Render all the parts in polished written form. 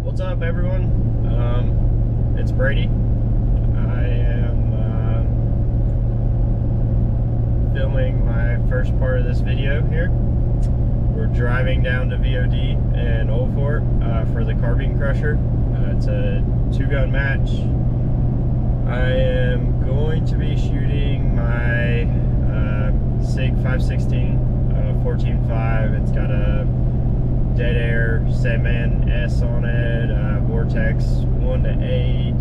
What's up, everyone? It's Brady. I am filming my first part of this video here. We're driving down to VOD in Old Fort for the Carbine Crusher. It's a two-gun match. I am going to be shooting my SIG 516 14.5. It's got a dead air Sandman S on it, Vortex 1 to 8.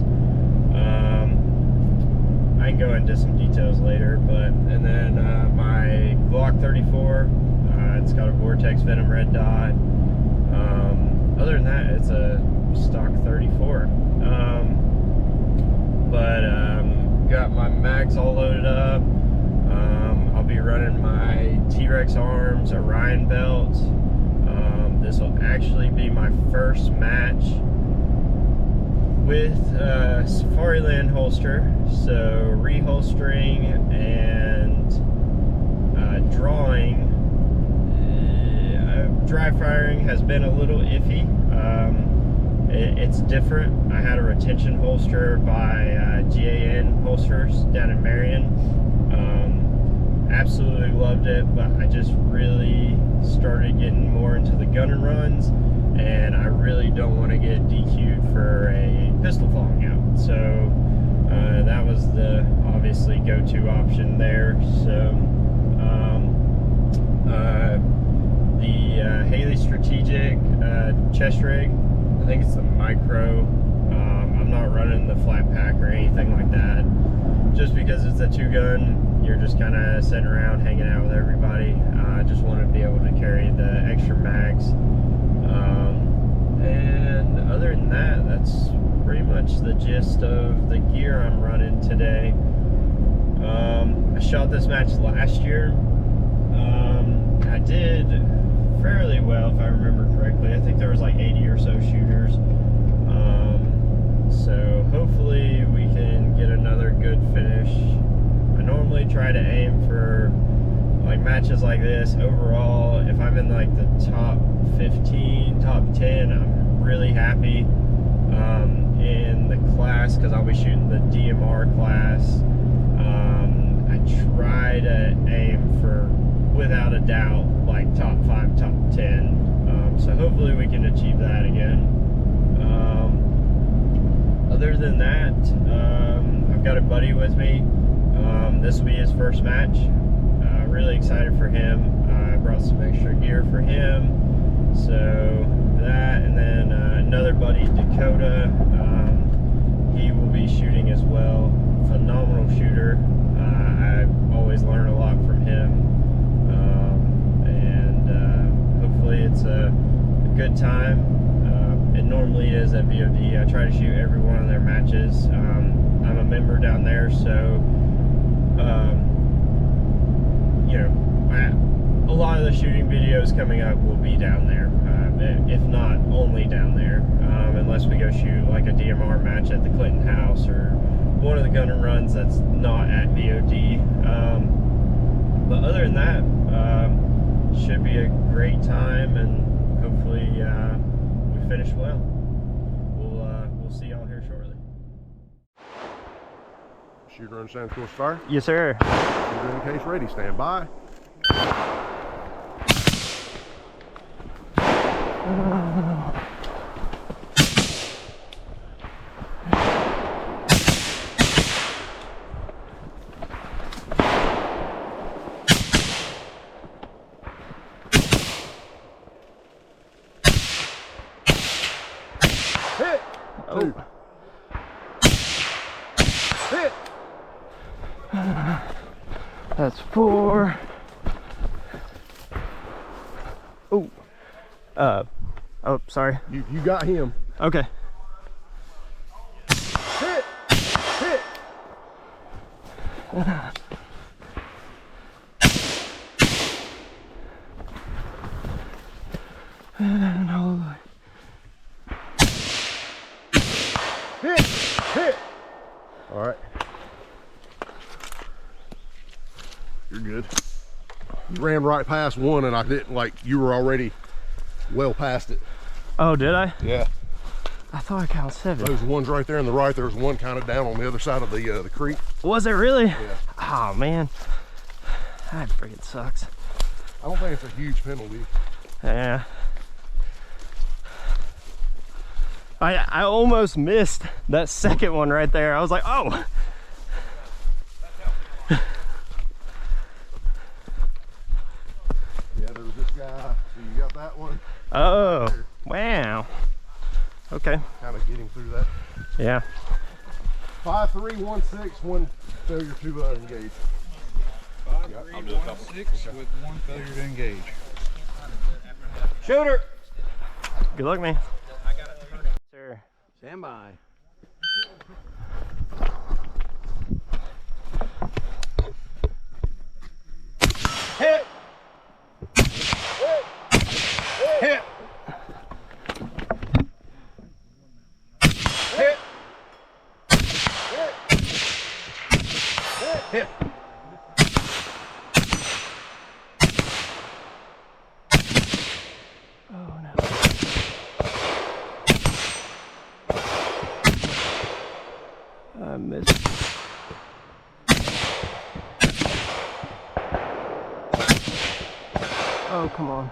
I can go into some details later, and then my Glock 34. It's got a Vortex Venom red dot. Other than that, it's a stock 34. Got my mags all loaded up. I'll be running my T-Rex arms, Orion belt. This will actually be my first match with Safariland holster, so reholstering and drawing. Dry firing has been a little iffy. It's different. I had a retention holster by GAN holsters down in Marion. Absolutely loved it, but I just really started getting more into the gun and runs, and I really don't want to get DQ'd for a pistol falling out. So that was the obviously go-to option there. So the Haley Strategic chest rig, I think it's the micro. I'm not running the flat pack or anything like that, just because it's a two-gun. You're just kind of sitting around hanging out with everybody. I just want to be able to carry the extra mags. And other than that, that's pretty much the gist of the gear I'm running today. I shot this match last year. I did fairly well, if I remember correctly. I think there was like 80 or so shooters. So hopefully we can get another good finish. I normally try to aim for like matches like this overall. If I'm in like the top 15, top 10, I'm really happy. In the class, because I'll be shooting the DMR class, I try to aim for, without a doubt, like top 5, top 10. So hopefully we can achieve that again. Other than that, I've got a buddy with me. This will be his first match. Really excited for him. I brought some extra gear for him. So that, and then another buddy, Dakota, he will be shooting as well. Phenomenal shooter. I always learn a lot from him. Hopefully it's a good time. It normally is at VOD. I try to shoot every one of their matches. I'm a member down there, so you know, a lot of the shooting videos coming up will be down there, if not only down there, unless we go shoot like a DMR match at the Clinton House or one of the gun and runs that's not at VOD. But other than that, should be a great time, and hopefully we finish well. We'll see y'all here shortly. Shooter understands course fire? Yes, sir. Shooter in case ready, stand by. Hit! Oh. Two. Hit! That's 4. Oh. Oh, sorry. You got him. Okay. Hit! Hit! No. Hit! Hit! All right. You're good. You ran right past one and I didn't, like, you were already well past it. Oh, did I? Yeah. I thought I counted 7. Those ones right there on the right, there's one kind of down on the other side of the creek. Was it really? Yeah. Oh man, that freaking sucks. I don't think it's a huge penalty. Yeah. I almost missed that second one right there. I was like, oh. Yeah, there was this guy. So you got that one. Oh, wow. Okay. Kind of getting through that. Yeah. 5316, one failure to engage. 5316 with one failure to engage. Shooter. Good luck, man. Sir. Stand by. Hit. Hit. Hit. Hit. Oh no. I missed. Oh, come on.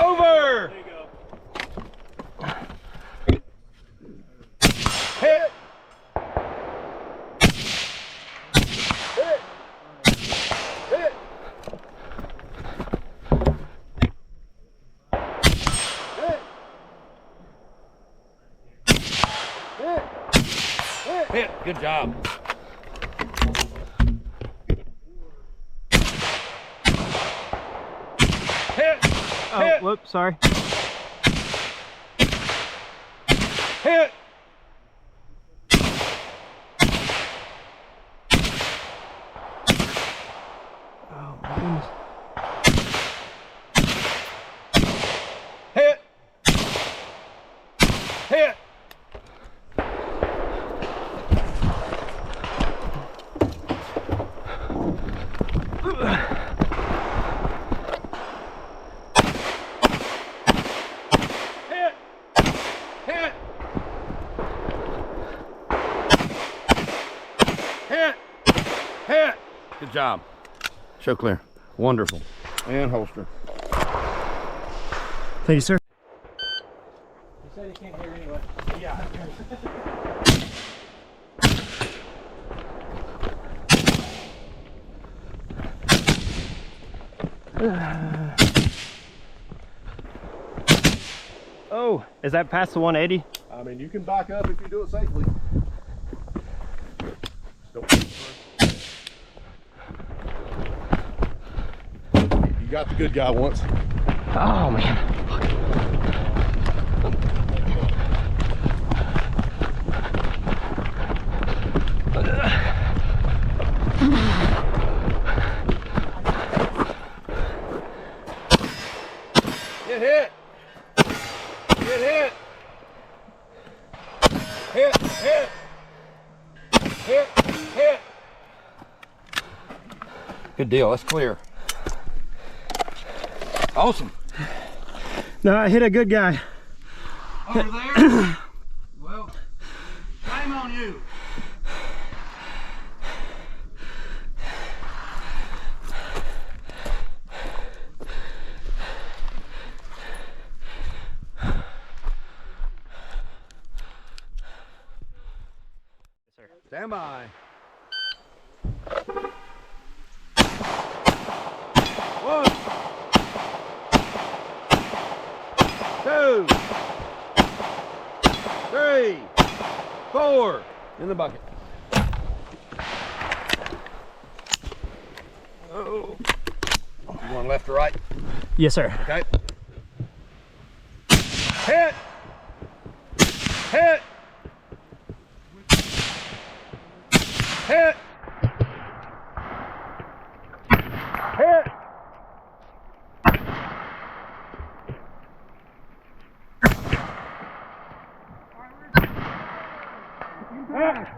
Over! There you go. Hit! Hit! Hit! Hit! Hit! Hit. Good job. Hit! Oh, hit. Whoops, sorry. Hit! Oh my goodness. Hit! Hit! Good job. Show clear. Wonderful. And holster. Thank you, sir. You said you can't hear anyway. Yeah. Oh, is that past the 180? I mean, you can back up if you do it safely. You got the good guy once. Oh man. Get hit. Get hit. Hit. Hit. Hit. Hit. Good deal. That's clear. Awesome. No, I hit a good guy. Over there? Well, shame on you. Stand by. One, two, three, four. In the bucket. Oh. You want left or right? Yes, sir. Okay. Hit. Hit. Hit. Hit.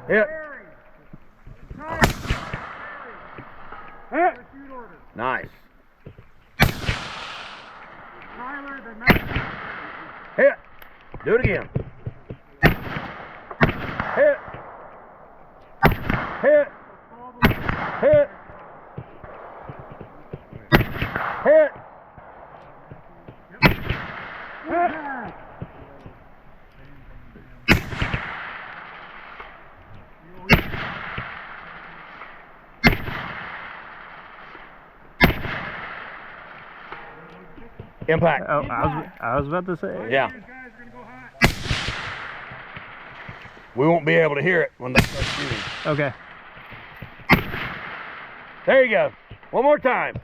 Hit. Hit. Nice. Hit. Do it again. Hit. Hit. Hit. Hit. Impact. Oh, I was about to say. Yeah. We won't be able to hear it when they start shooting. Okay. There you go. One more time.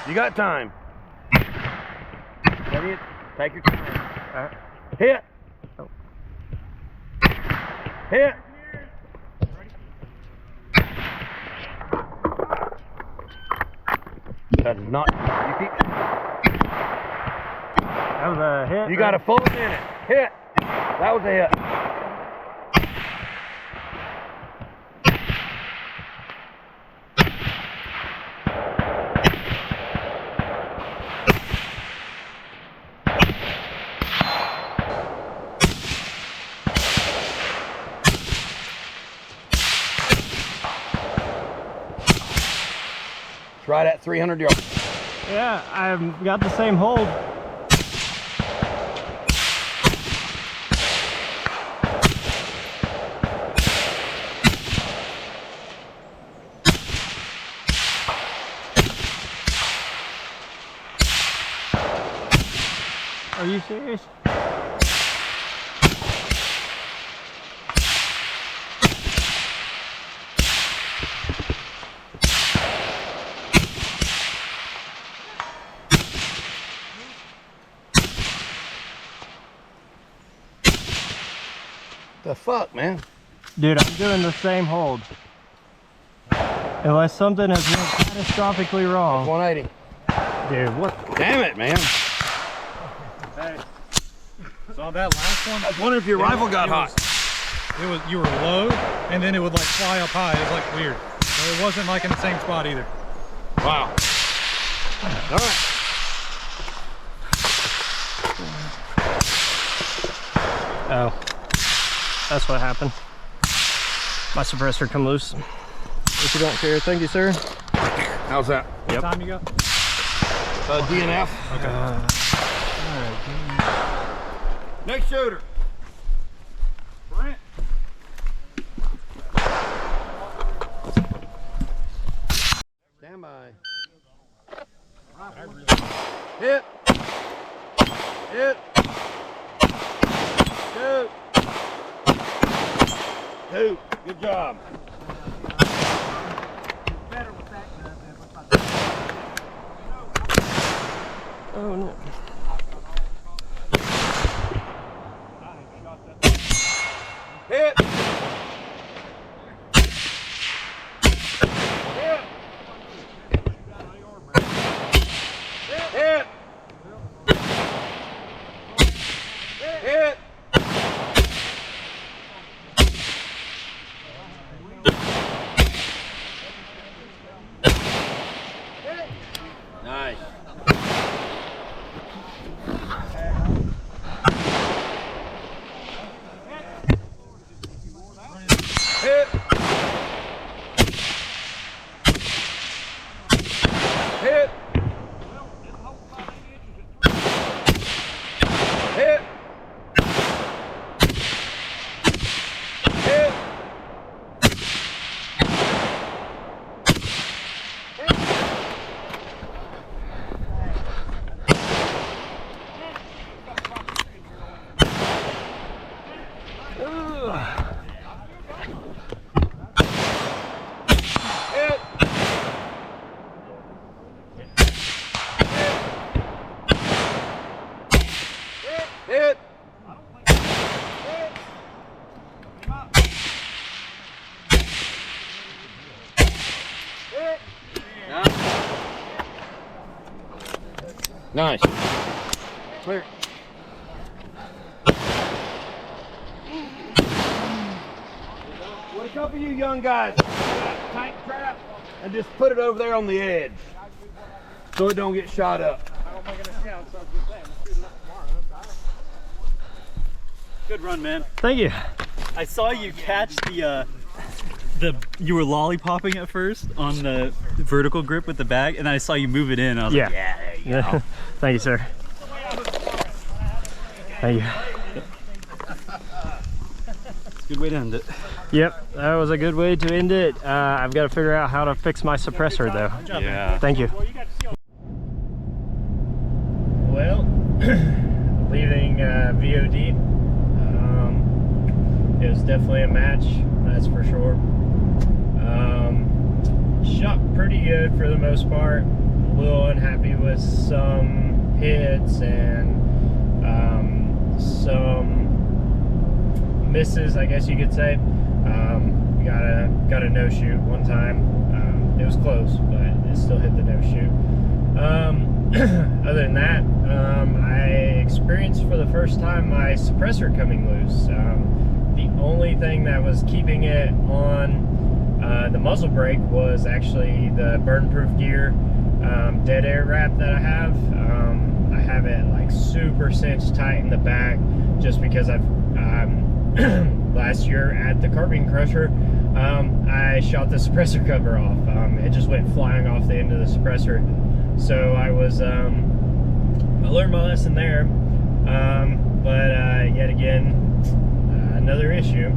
You got time. Ready? Take your time. Hit. Oh. Hit. That is not. You keep. That was a hit. You got a full minute. Hit. That was a hit. It's right at 300 yards. Yeah, I've got the same hold. Are you serious? The fuck, man? Dude, I'm doing the same hold. Unless something has went catastrophically wrong. 180. Dude, what? Damn it, man. Hey, saw that last one? I was wondering if your rifle got hot. You were low, and then it would like fly up high. It was like weird. So it wasn't like in the same spot either. Wow. All right. Oh. That's what happened. My suppressor come loose. If you don't care, thank you, sir. How's that? What time you go? DNF. Okay. Next shooter. Brent. Stand by. Hit. Hit. Shoot. Two. Good job. Oh no. Hit. Hit. Hit. Hit. Nice. Hit. Hit. Hit. Hit. Hit. Nice. Clear. What a couple of you young guys tank trap and just put it over there on the edge so it don't get shot up. Good run, man. Thank you. I saw you catch the you were lollipopping at first on the vertical grip with the bag, and then I saw you move it in. I was like, yeah, there you go. Thank you, sir. Thank you. It's a good way to end it. Yep, that was a good way to end it. I've got to figure out how to fix my suppressor though. Yeah. Thank you. Well, leaving VOD, it was definitely a match, that's for sure. Shot pretty good for the most part. A little unhappy with some hits and some misses, I guess you could say. Got a no shoot one time. It was close, but it still hit the no shoot. Other than that, I experienced for the first time my suppressor coming loose. The only thing that was keeping it on the muzzle brake was actually the burn-proof gear dead air wrap that I have. I have it like super cinched tight in the back just because I've last year at the Carbine Crusher, I shot the suppressor cover off. It just went flying off the end of the suppressor. So I was, I learned my lesson there, but yet again, another issue.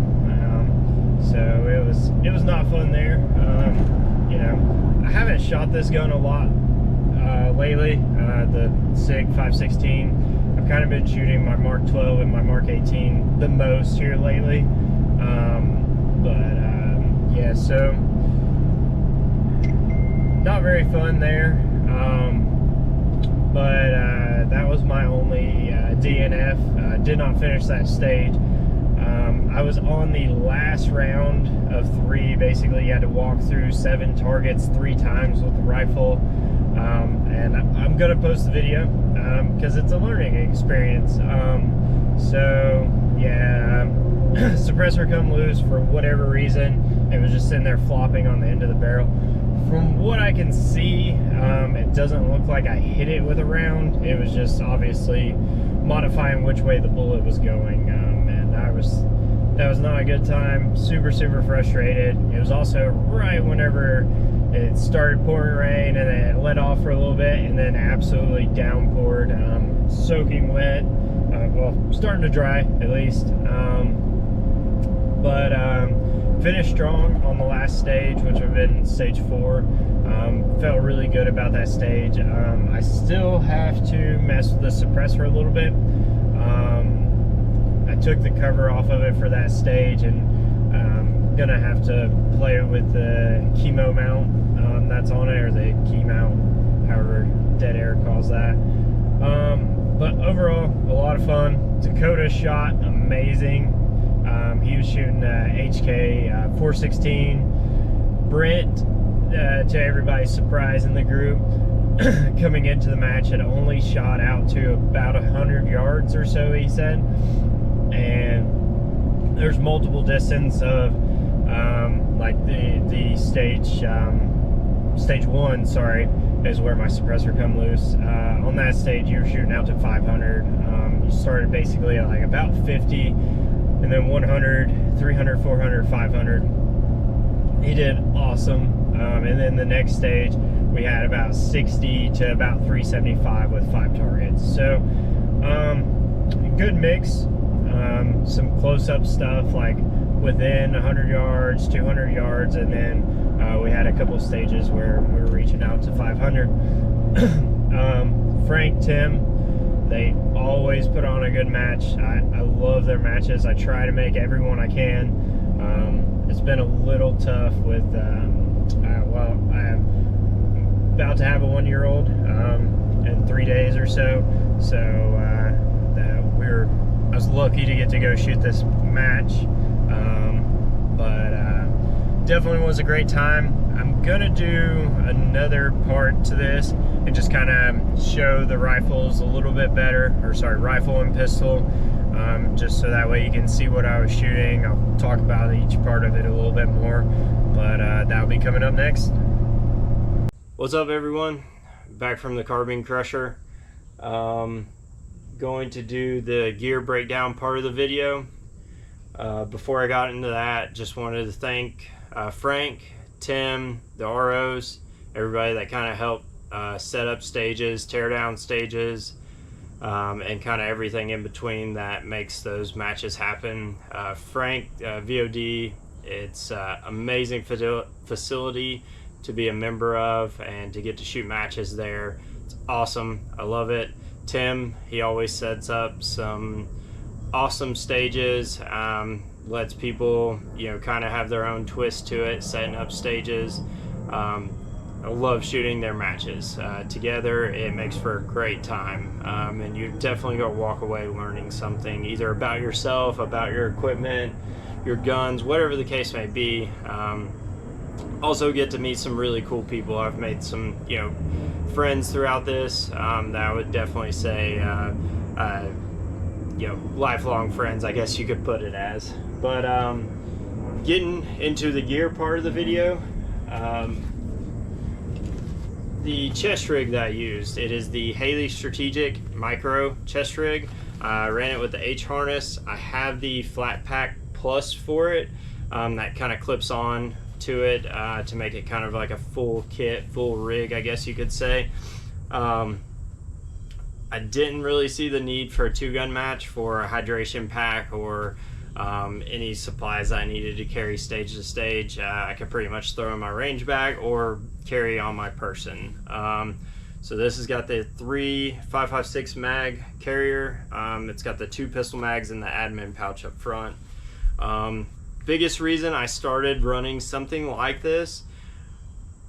So it was not fun there. You know, I haven't shot this gun a lot lately. The SIG 516. I've kind of been shooting my Mark 12 and my Mark 18 the most here lately. Yeah, so not very fun there. That was my only DNF. Did not finish that stage. I was on the last round of 3. Basically, you had to walk through 7 targets 3 times with the rifle. And I'm gonna post the video because it's a learning experience. So yeah, suppressor come loose for whatever reason. It was just sitting there flopping on the end of the barrel. From what I can see, it doesn't look like I hit it with a round. It was just obviously modifying which way the bullet was going, and that was not a good time. Super frustrated. It was also right whenever it started pouring rain, and then it let off for a little bit, and then absolutely downpoured, soaking wet. Well, starting to dry at least. Finished strong on the last stage, which would have been stage 4. Felt really good about that stage. I still have to mess with the suppressor a little bit. I took the cover off of it for that stage, and gonna have to play with the chemo mount that's on it, or the key mount, however Dead Air calls that. But overall, a lot of fun. Dakota shot amazing. He was shooting HK 416. Brent, to everybody's surprise in the group, coming into the match, had only shot out to about 100 yards or so, he said. And there's multiple distance of like the stage 1, sorry, is where my suppressor come loose. On that stage, you were shooting out to 500. You started basically at like about 50, and then 100, 300, 400, 500. He did awesome. And then the next stage, we had about 60 to about 375 with 5 targets. So good mix. Some close-up stuff like within 100 yards, 200 yards, and then we had a couple stages where we were reaching out to 500. Frank, Tim, they always put on a good match. I love their matches. I try to make every one I can. It's been a little tough with, well, I'm about to have a 1-year-old in 3 days or so. So I was lucky to get to go shoot this match. Definitely was a great time. I'm gonna do another part to this and just kind of show the rifles a little bit better, or sorry, rifle and pistol, just so that way you can see what I was shooting. I'll talk about each part of it a little bit more, but that'll be coming up next. What's up, everyone? Back from the Carbine Crusher. going to do the gear breakdown part of the video. Before I got into that, just wanted to thank Frank, Tim, the ROs, everybody that kind of helped set up stages, tear down stages, and kind of everything in between that makes those matches happen. Frank, VOD, it's amazing facility to be a member of and to get to shoot matches there. It's awesome. I love it. Tim, he always sets up some awesome stages, lets people, you know, kind of have their own twist to it, setting up stages. I love shooting their matches together. It makes for a great time, and you're definitely going to walk away learning something, either about yourself, about your equipment, your guns, whatever the case may be. Also get to meet some really cool people. I've made some, you know, friends throughout this that I would definitely say, you know, lifelong friends, I guess you could put it as. But getting into the gear part of the video, the chest rig that I used, it is the Haley Strategic Micro chest rig. I ran it with the H harness. I have the Flat Pack Plus for it, that kind of clips on to it to make it kind of like a full kit, full rig, I guess you could say. I didn't really see the need for a 2-gun match for a hydration pack or any supplies I needed to carry stage to stage. I could pretty much throw in my range bag or carry on my person. So this has got the 3 5.56 mag carrier. It's got the 2 pistol mags and the admin pouch up front. Biggest reason I started running something like this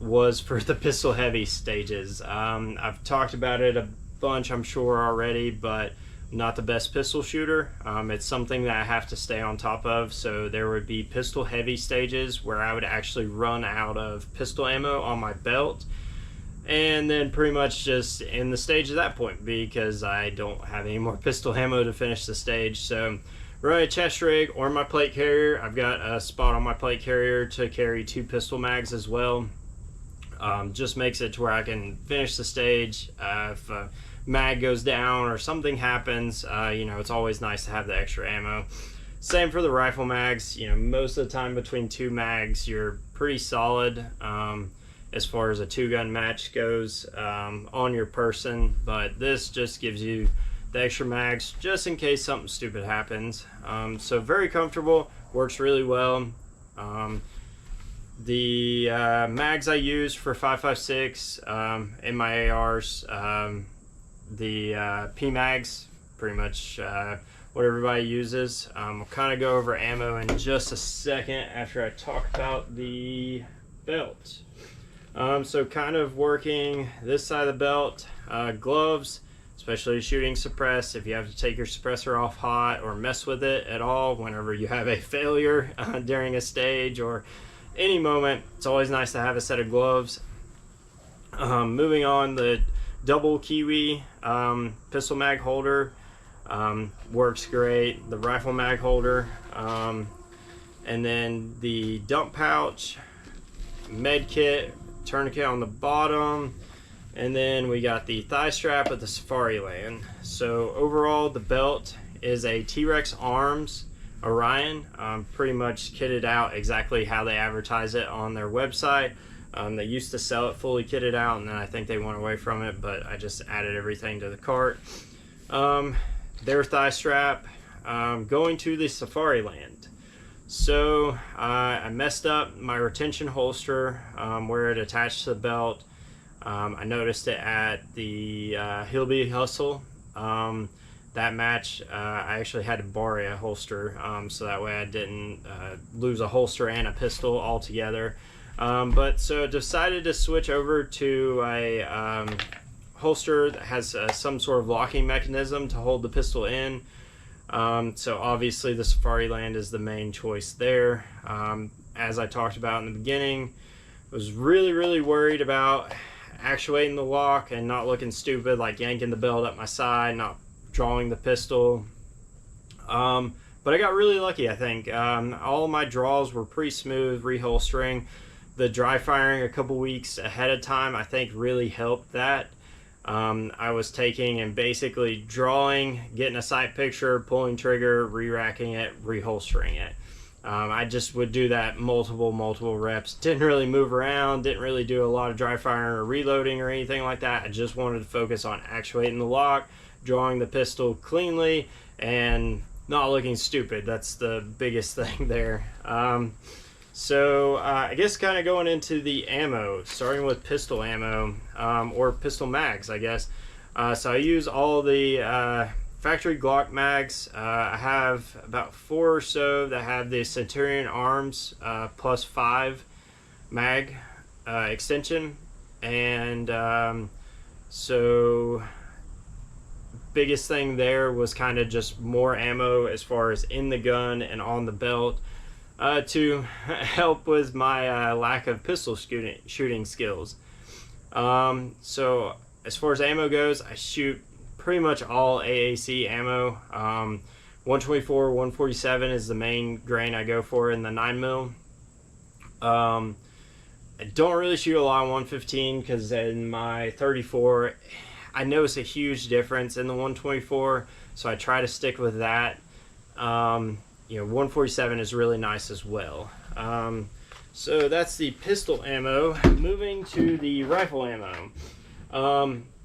was for the pistol heavy stages. I've talked about it a bunch, I'm sure, already, but I'm not the best pistol shooter. It's something that I have to stay on top of. So there would be pistol heavy stages where I would actually run out of pistol ammo on my belt, and then pretty much just end the stage at that point because I don't have any more pistol ammo to finish the stage. So run a chest rig or my plate carrier. I've got a spot on my plate carrier to carry 2 pistol mags as well. Just makes it to where I can finish the stage. If a mag goes down or something happens, you know, it's always nice to have the extra ammo. Same for the rifle mags. You know, most of the time between 2 mags, you're pretty solid as far as a 2-gun match goes on your person. But this just gives you the extra mags just in case something stupid happens. So very comfortable, works really well. The mags I use for 5.56 in my ARs, the P mags, pretty much what everybody uses. I'll kind of go over ammo in just a second after I talk about the belt. So kind of working this side of the belt, gloves, especially shooting suppress. If you have to take your suppressor off hot or mess with it at all whenever you have a failure during a stage or any moment, it's always nice to have a set of gloves. Moving on, the double Kiwi pistol mag holder works great. The rifle mag holder, and then the dump pouch, med kit, tourniquet on the bottom, and then we got the thigh strap with the Safariland. So overall, the belt is a T-Rex Arms Orion, pretty much kitted out exactly how they advertise it on their website. They used to sell it fully kitted out, and then I think they went away from it, but I just added everything to the cart. Their thigh strap, going to the Safariland. So I messed up my retention holster where it attached to the belt. I noticed it at the Hillbilly Hustle. That match, I actually had to borrow a holster, so that way I didn't lose a holster and a pistol altogether. But so I decided to switch over to a holster that has some sort of locking mechanism to hold the pistol in. So obviously the Safariland is the main choice there. As I talked about in the beginning, I was really worried about actuating the lock and not looking stupid, like yanking the belt up my side, not drawing the pistol. But I got really lucky, I think. All my draws were pretty smooth, reholstering. The dry firing a couple weeks ahead of time, I think, really helped that. I was taking and basically drawing, getting a sight picture, pulling trigger, re-racking it, reholstering it. I just would do that multiple reps. Didn't really move around, didn't really do a lot of dry firing or reloading or anything like that. I just wanted to focus on actuating the lock, drawing the pistol cleanly, and not looking stupid. That's the biggest thing there. So I guess kind of going into the ammo, starting with pistol ammo, or pistol mags, I guess. So I use all the factory Glock mags. I have about 4 or so that have the Centurion Arms +5 mag extension, and so biggest thing there was kind of just more ammo as far as in the gun and on the belt to help with my lack of pistol shooting skills. So as far as ammo goes, I shoot pretty much all AAC ammo. 124, 147 is the main grain I go for in the 9mm. I don't really shoot a lot on 115 because in my 34 I notice a huge difference in the 124, so I try to stick with that. 147 is really nice as well. So that's the pistol ammo. Moving to the rifle ammo.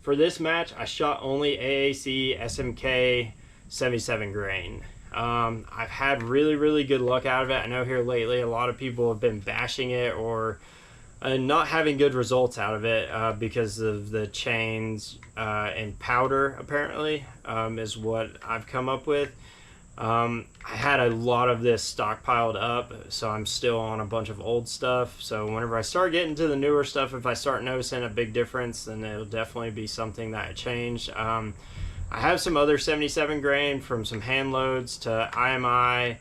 For this match, I shot only AAC SMK 77 grain. I've had really good luck out of it. I know here lately a lot of people have been bashing it or not having good results out of it because of the chains and powder, apparently, is what I've come up with. I had a lot of this stockpiled up, so I'm still on a bunch of old stuff. So whenever I start getting to the newer stuff, if I start noticing a big difference, then it'll definitely be something that I change. I have some other 77 grain from some hand loads to IMI,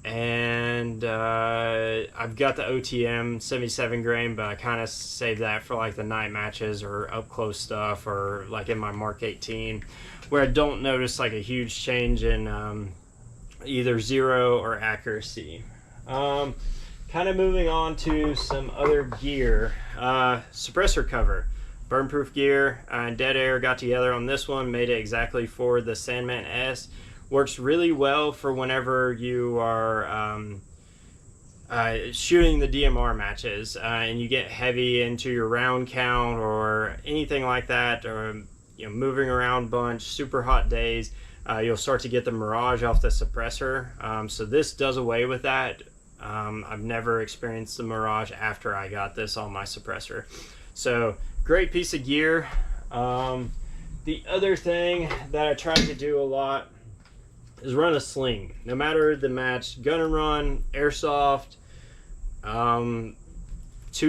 and I've got the OTM 77 grain, but I kind of save that for like the night matches or up close stuff, or like in my Mark 18, where I don't notice like a huge change in either zero or accuracy. Kind of moving on to some other gear. Suppressor cover. Burnproof gear and Dead Air got together on this one, made it exactly for the Sandman S. Works really well for whenever you are shooting the DMR matches and you get heavy into your round count or anything like that, or moving around bunch, super hot days. You'll start to get the mirage off the suppressor. So this does away with that. I've never experienced the mirage after I got this on my suppressor. So great piece of gear. The other thing that I try to do a lot is run a sling. No matter the match, gun and run, airsoft, 2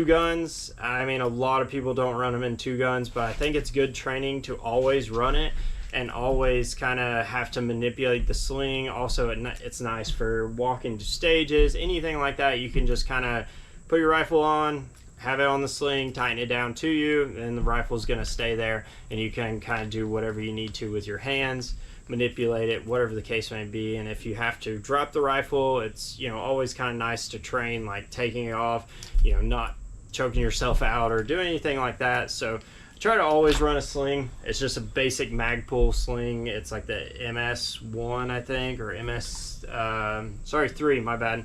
guns. I mean, a lot of people don't run them in 2 guns, but I think it's good training to always run it and always kind of have to manipulate the sling. Also, it's nice for walking to stages, anything like that. You can just kind of put your rifle on, have it on the sling, tighten it down to you, and the rifle's going to stay there, and you can kind of do whatever you need to with your hands, manipulate it, whatever the case may be. And if you have to drop the rifle, it's always kind of nice to train like taking it off, not choking yourself out or doing anything like that. So try to always run a sling. It's just a basic Magpul sling. It's like the MS1, I think, or sorry, 3, my bad.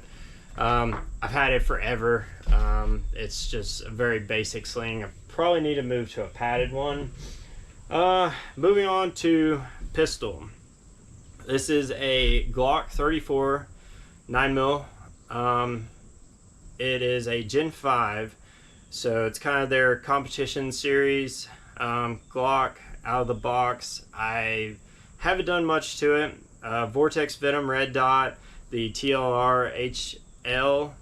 I've had it forever. It's just a very basic sling. I probably need to move to a padded one. Moving on to pistol. This is a Glock 34 9mm. It is a Gen 5, so it's kind of their competition series. Glock out of the box. I haven't done much to it. Vortex Venom Red Dot, the TLR1 HL.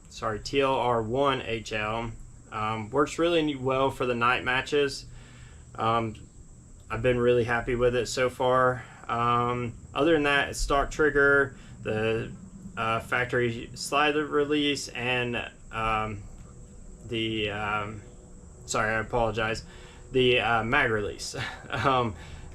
Works really well for the night matches. I've been really happy with it so far. Other than that, it's stock trigger, the factory slide release, and the sorry, I apologize, the mag release.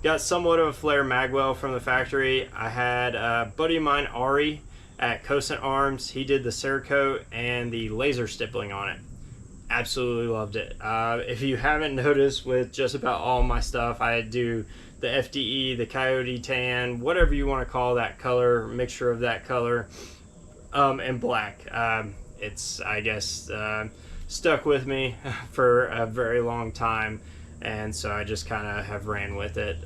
Got somewhat of a flare magwell from the factory. I had a buddy of mine, Ari, at Cosent Arms. He did the Cerakote and the laser stippling on it. absolutely loved it. If you haven't noticed, with just about all my stuff, I do the FDE, the Coyote Tan, whatever you want to call that color, mixture of that color, and black. It's, I guess, stuck with me for a very long time, and so I just kind of have ran with it.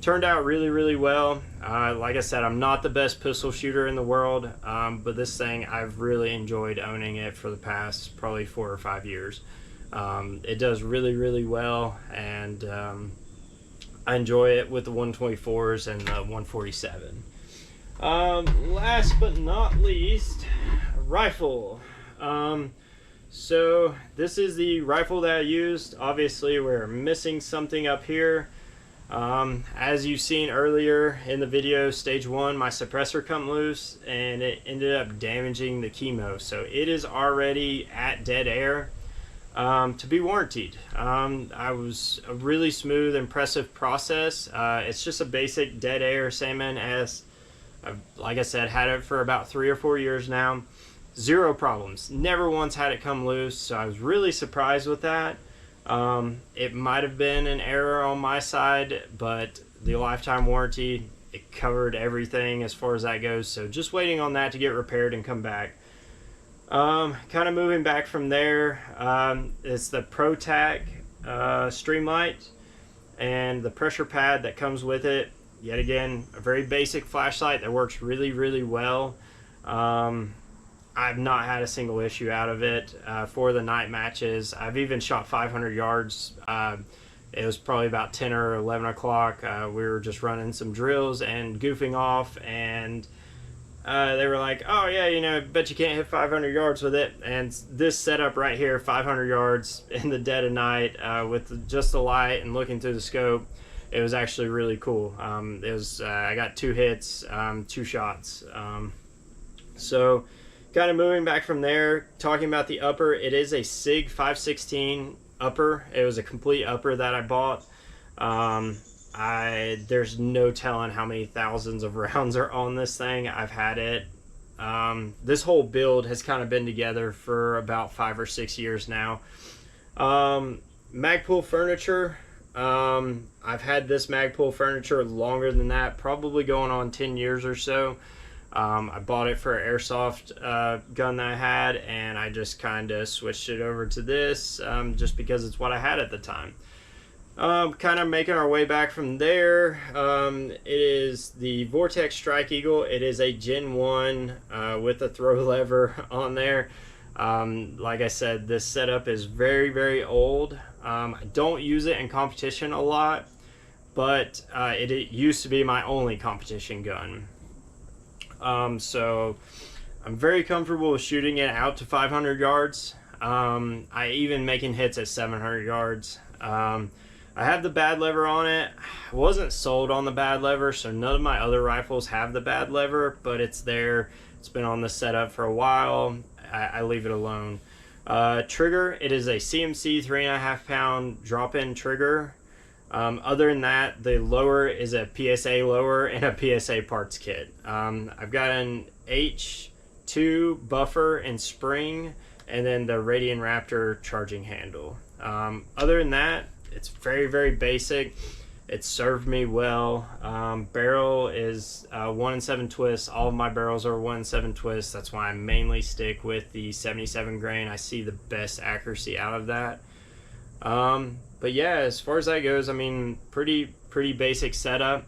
Turned out really, really well. Like I said, I'm not the best pistol shooter in the world, but this thing, I've really enjoyed owning it for the past probably 4 or 5 years. It does really, really well, and I enjoy it with the 124s and the 147. Last but not least, rifle. So this is the rifle that I used. Obviously, we're missing something up here. As you've seen earlier in the video, stage 1, my suppressor come loose and it ended up damaging the chemo. So it is already at dead air to be warrantied. I was a really smooth, impressive process. It's just a basic dead air Salmon S. Like I said, had it for about 3 or 4 years now. Zero problems. Never once had it come loose, so I was really surprised with that. It might have been an error on my side, but the lifetime warranty, it covered everything as far as that goes, so just waiting on that to get repaired and come back. Kind of moving back from there, it's the ProTac Streamlight and the pressure pad that comes with it. Yet again, a very basic flashlight that works really, really well. I've not had a single issue out of it for the night matches. I've even shot 500 yards. It was probably about 10 or 11 o'clock. We were just running some drills and goofing off, and they were like, oh yeah, you know, bet you can't hit 500 yards with it. And this setup right here, 500 yards in the dead of night with just the light and looking through the scope, it was actually really cool. It was I got 2 hits, 2 shots. So kind of moving back from there, talking about the upper, it is a SIG 516 upper. It was a complete upper that I bought. There's no telling how many thousands of rounds are on this thing. I've had it. This whole build has kind of been together for about 5 or 6 years now. Magpul furniture. I've had this Magpul furniture longer than that, probably going on 10 years or so. I bought it for an airsoft gun that I had, and I just kind of switched it over to this just because it's what I had at the time. Kind of making our way back from there. It is the Vortex Strike Eagle. It is a Gen 1 with a throw lever on there. Like I said, this setup is very, very old. I don't use it in competition a lot, but it used to be my only competition gun. So I'm very comfortable with shooting it out to 500 yards. I even making hits at 700 yards. I have the bad lever on it. I wasn't sold on the bad lever, so none of my other rifles have the bad lever, but it's there. It's been on the setup for a while. I leave it alone. Trigger, it is a CMC 3.5 pound drop-in trigger. Other than that, the lower is a PSA lower and a PSA parts kit. I've got an H2 buffer and spring, and then the Radian Raptor charging handle. Other than that, it's very, very basic. It served me well. Barrel is 1 7 twists. All of my barrels are 1 7 twists. That's why I mainly stick with the 77 grain. I see the best accuracy out of that. But yeah, as far as that goes, I mean, pretty basic setup.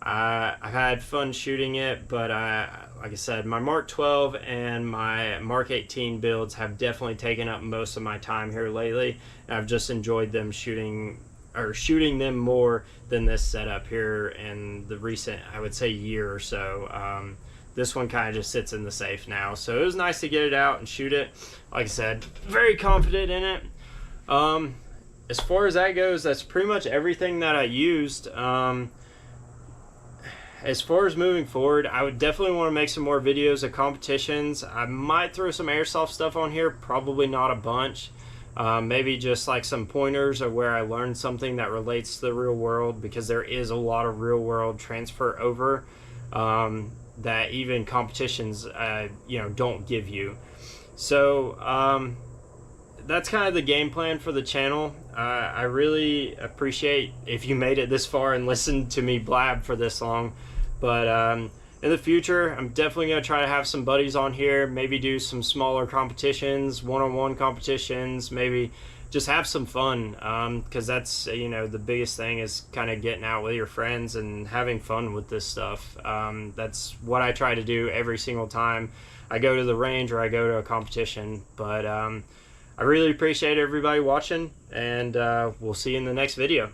I've had fun shooting it, but like I said, my Mark 12 and my Mark 18 builds have definitely taken up most of my time here lately. And I've just enjoyed them shooting them more than this setup here in the recent, I would say, year or so. This one kind of just sits in the safe now, so it was nice to get it out and shoot it. Like I said, very confident in it. As far as that goes, that's pretty much everything that I used. As far as moving forward, I would definitely want to make some more videos of competitions. I might throw some airsoft stuff on here, probably not a bunch. Maybe just like some pointers of where I learned something that relates to the real world, because there is a lot of real world transfer over that even competitions don't give you. So that's kind of the game plan for the channel. I really appreciate if you made it this far and listened to me blab for this long. But in the future, I'm definitely going to try to have some buddies on here, maybe do some smaller competitions, one-on-one competitions, maybe just have some fun, because that's, you know, the biggest thing is kind of getting out with your friends and having fun with this stuff. That's what I try to do every single time I go to the range or I go to a competition. But I really appreciate everybody watching, and we'll see you in the next video.